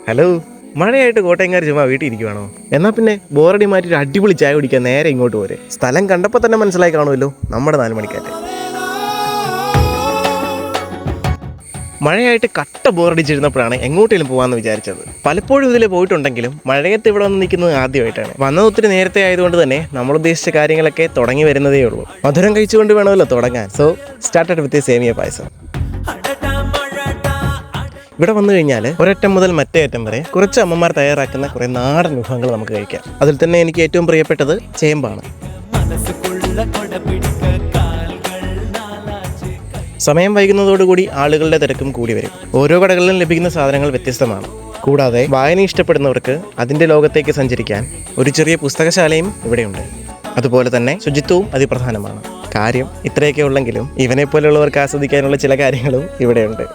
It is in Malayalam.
ഹലോ, മഴയായിട്ട് കോട്ടയംകാർ ചുമ്മാ വീട്ടിൽ ഇരിക്കുവാണോ? എന്നാൽ പിന്നെ ബോറടി മാറ്റി ഒരു അടിപൊളി ചായ കുടിക്കാൻ നേരെ ഇങ്ങോട്ട് പോരെ. സ്ഥലം കണ്ടപ്പോൾ തന്നെ മനസ്സിലായി കാണുമല്ലോ, നമ്മുടെ 4 മണിക്കാറ്റ്. മഴയായിട്ട് കട്ട ബോറടിച്ചിരുന്നപ്പോഴാണ് എങ്ങോട്ടെങ്കിലും പോകാമെന്ന് വിചാരിച്ചത്. പലപ്പോഴും ഇതിൽ പോയിട്ടുണ്ടെങ്കിലും മഴയത്ത് ഇവിടെ വന്ന് നിൽക്കുന്നത് ആദ്യമായിട്ടാണ്. വന്നത് ഒത്തിരി നേരത്തെ ആയതുകൊണ്ട് തന്നെ നമ്മൾ ഉദ്ദേശിച്ച കാര്യങ്ങളൊക്കെ തുടങ്ങി വരുന്നതേ ഉള്ളൂ. മധുരം കഴിച്ചുകൊണ്ട് വേണമല്ലോ തുടങ്ങാൻ. സോ സ്റ്റാർട്ടഡ് വിത്ത് സേമിയ പായസം. ഇവിടെ വന്നു കഴിഞ്ഞാൽ ഒരറ്റം മുതൽ മറ്റേ അറ്റം വരെ കുറച്ച് അമ്മമാർ തയ്യാറാക്കുന്ന കുറേ നാടൻ വിഭവങ്ങൾ നമുക്ക് കഴിക്കാം. അതിൽ തന്നെ എനിക്ക് ഏറ്റവും പ്രിയപ്പെട്ടത് ചേമ്പാണ്. സമയം വൈകുന്നതോടുകൂടി ആളുകളുടെ തിരക്കും കൂടി വരും. ഓരോ കടകളിലും ലഭിക്കുന്ന സാധനങ്ങൾ വ്യത്യസ്തമാണ്. കൂടാതെ വായന ഇഷ്ടപ്പെടുന്നവർക്ക് അതിൻ്റെ ലോകത്തേക്ക് സഞ്ചരിക്കാൻ ഒരു ചെറിയ പുസ്തകശാലയും ഇവിടെയുണ്ട്. അതുപോലെ തന്നെ ശുചിത്വവും അതിപ്രധാനമാണ്. കാര്യം ഇത്രയൊക്കെ ഉള്ളെങ്കിലും ഇവനെ പോലെയുള്ളവർക്ക് ആസ്വദിക്കാനുള്ള ചില കാര്യങ്ങളും ഇവിടെയുണ്ട്.